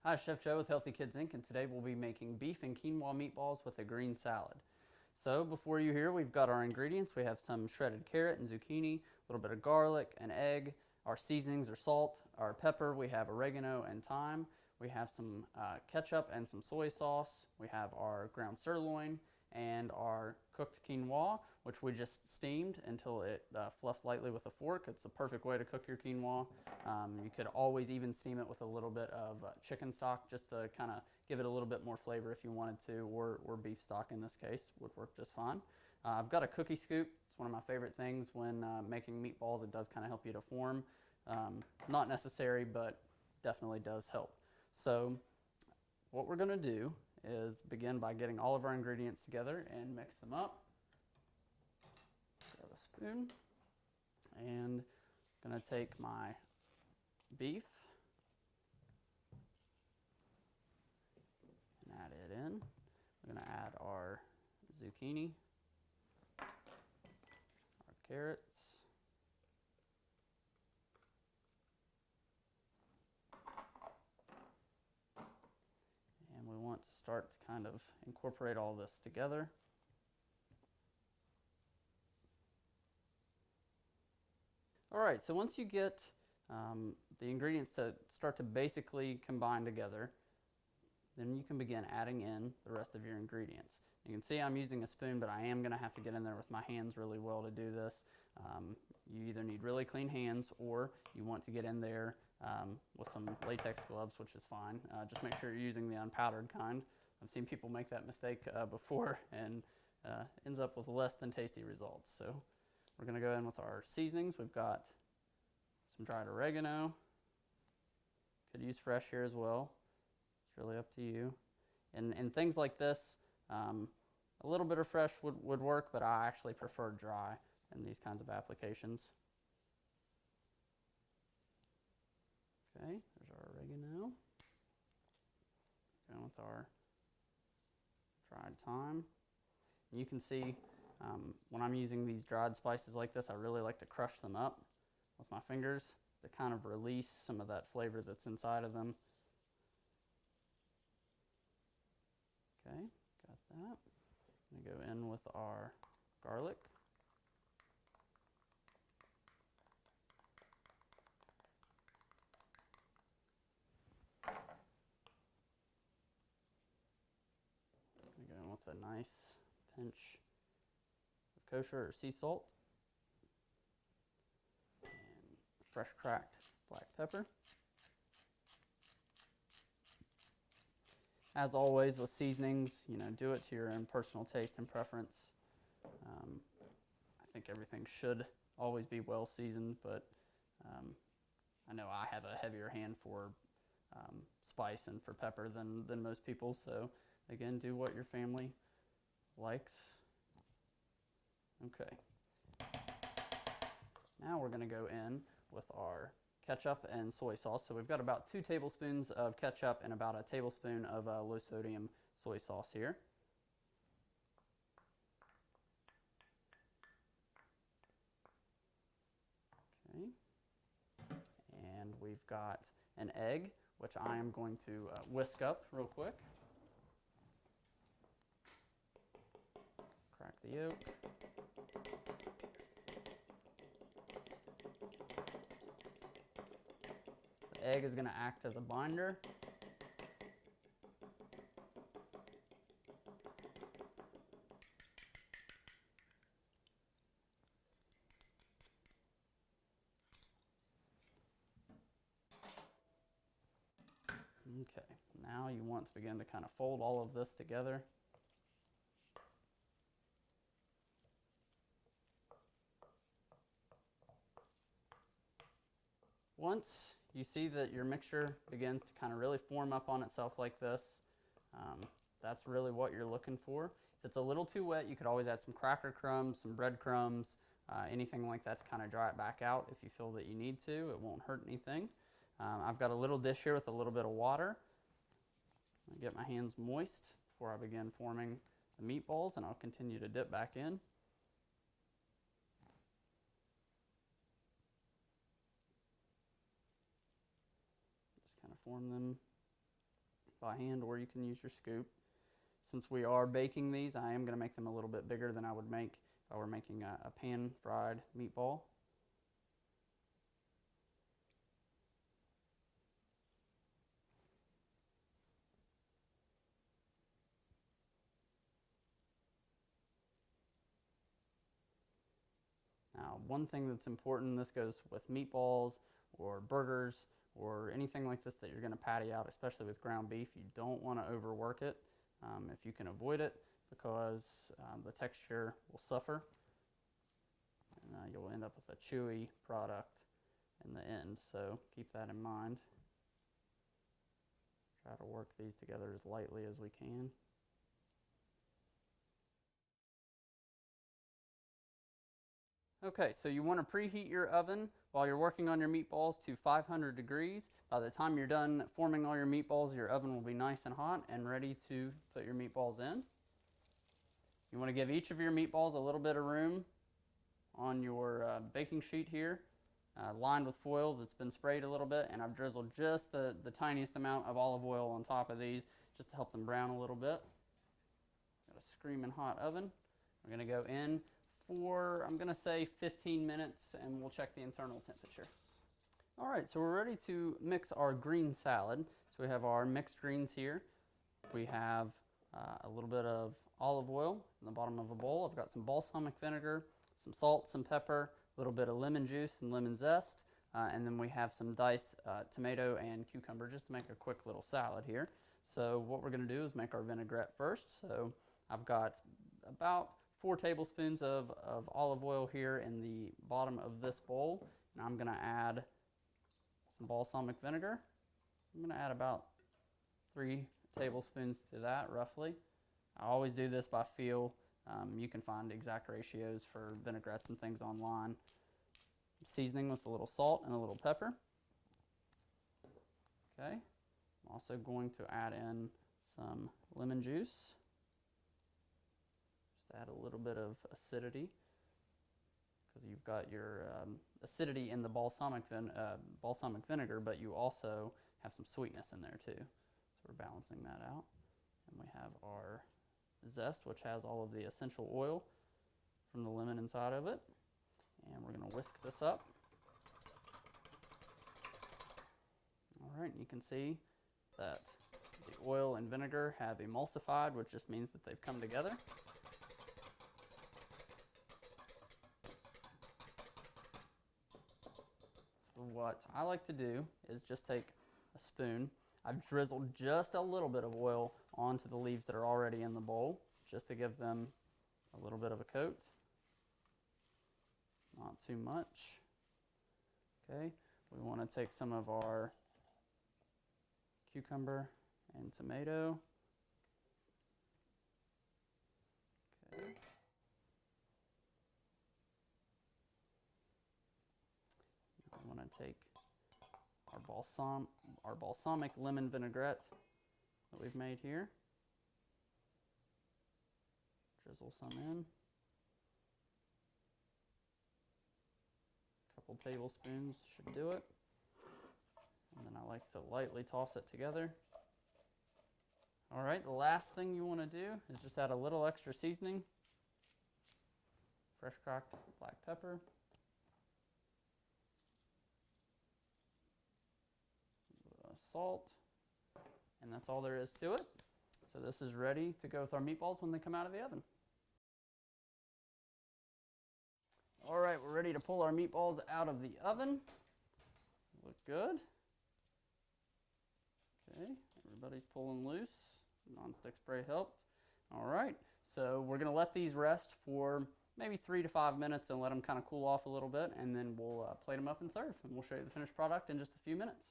Hi, Chef Joe with Healthy Kids Inc. and today we'll be making beef and quinoa meatballs with a green salad. So before you hear, we've got our ingredients. We have some shredded carrot and zucchini, a little bit of garlic, an egg. Our seasonings are salt, our pepper, we have oregano and thyme. We have some ketchup and some soy sauce. We have our ground sirloin and our cooked quinoa, which we just steamed until it fluffed lightly with a fork. It's the perfect way to cook your quinoa. You could always even steam it with a little bit of chicken stock just to kind of give it a little bit more flavor if you wanted to, or beef stock in this case would work just fine. I've got a cookie scoop. It's one of my favorite things when making meatballs. It does kind of help you to form. Not necessary, but definitely does help. So what we're going to do is begin by getting all of our ingredients together and mix them up. Grab a spoon and I'm going to take my beef and add it in. We're going to add our zucchini, our carrots, and we want to start to kind of incorporate all this together. All right, so once you get the ingredients to start to basically combine together, then you can begin adding in the rest of your ingredients. You can see I'm using a spoon, but I am going to have to get in there with my hands really well to do this. You either need really clean hands or you want to get in there with some latex gloves, which is fine. Just make sure you're using the unpowdered kind. I've seen people make that mistake before and ends up with less than tasty results. So we're going to go in with our seasonings. We've got some dried oregano. Could use fresh here as well. It's really up to you. And things like this, a little bit of fresh would work, but I actually prefer dry in these kinds of applications. Okay, there's our oregano. Going with our dried thyme. And you can see when I'm using these dried spices like this, I really like to crush them up with my fingers to kind of release some of that flavor that's inside of them. Okay, got that. I'm going to go in with our garlic. I'm going to go in with a nice pinch of kosher or sea salt and fresh cracked black pepper. As always with seasonings, do it to your own personal taste and preference. I think everything should always be well seasoned, but I know I have a heavier hand for spice and for pepper than most people. So again, do what your family likes. Okay. Now we're going to go in with our ketchup and soy sauce. So we've got about 2 tablespoons of ketchup and about a tablespoon of low sodium soy sauce here. Okay. And we've got an egg, which I am going to whisk up real quick. Crack the yolk. The egg is going to act as a binder. Okay, now you want to begin to kind of fold all of this together. Once you see that your mixture begins to kind of really form up on itself like this, that's really what you're looking for. If it's a little too wet, you could always add some cracker crumbs, some breadcrumbs, anything like that to kind of dry it back out if you feel that you need to. It won't hurt anything. I've got a little dish here with a little bit of water. I'll get my hands moist before I begin forming the meatballs, and I'll continue to dip back in. Just kind of form them by hand, or you can use your scoop. Since we are baking these, I am going to make them a little bit bigger than I would make if I were making a pan-fried meatball. Now, one thing that's important, this goes with meatballs or burgers or anything like this that you're going to patty out, especially with ground beef, you don't want to overwork it if you can avoid it, because the texture will suffer and you'll end up with a chewy product in the end. So keep that in mind. Try to work these together as lightly as we can. Okay, so you want to preheat your oven while you're working on your meatballs to 500 degrees. By the time you're done forming all your meatballs, your oven will be nice and hot and ready to put your meatballs in. You want to give each of your meatballs a little bit of room on your baking sheet here, lined with foil that's been sprayed a little bit, and I've drizzled just the tiniest amount of olive oil on top of these just to help them brown a little bit. Got a screaming hot oven. We're going to go in for, I'm going to say 15 minutes, and we'll check the internal temperature. All right, so we're ready to mix our green salad. So we have our mixed greens here. We have a little bit of olive oil in the bottom of a bowl. I've got some balsamic vinegar, some salt, some pepper, a little bit of lemon juice and lemon zest, and then we have some diced tomato and cucumber just to make a quick little salad here. So what we're going to do is make our vinaigrette first. So I've got about 4 tablespoons of olive oil here in the bottom of this bowl, and I'm going to add some balsamic vinegar. I'm going to add about 3 tablespoons to that, roughly. I always do this by feel. You can find exact ratios for vinaigrettes and things online. Seasoning with a little salt and a little pepper. Okay. I'm also going to add in some lemon juice. Just add a little bit of acidity, because you've got your acidity in the balsamic vinegar, but you also have some sweetness in there too. So we're balancing that out. And we have our zest, which has all of the essential oil from the lemon inside of it. And we're going to whisk this up. All right, you can see that the oil and vinegar have emulsified, which just means that they've come together. So what I like to do is just take a spoon. I've drizzled just a little bit of oil onto the leaves that are already in the bowl, just to give them a little bit of a coat. Not too much. Okay, we want to take some of our cucumber and tomato. Okay. We want to take our balsamic lemon vinaigrette that we've made here. Drizzle some in. A couple tablespoons should do it. And then I like to lightly toss it together. All right, the last thing you want to do is just add a little extra seasoning. Fresh cracked black pepper. Salt, and that's all there is to it. So this is ready to go with our meatballs when they come out of the oven. All right, we're ready to pull our meatballs out of the oven. Look good. Okay, everybody's pulling loose. Non-stick spray helped. All right, so we're going to let these rest for maybe 3 to 5 minutes and let them kind of cool off a little bit, and then we'll plate them up and serve. And we'll show you the finished product in just a few minutes.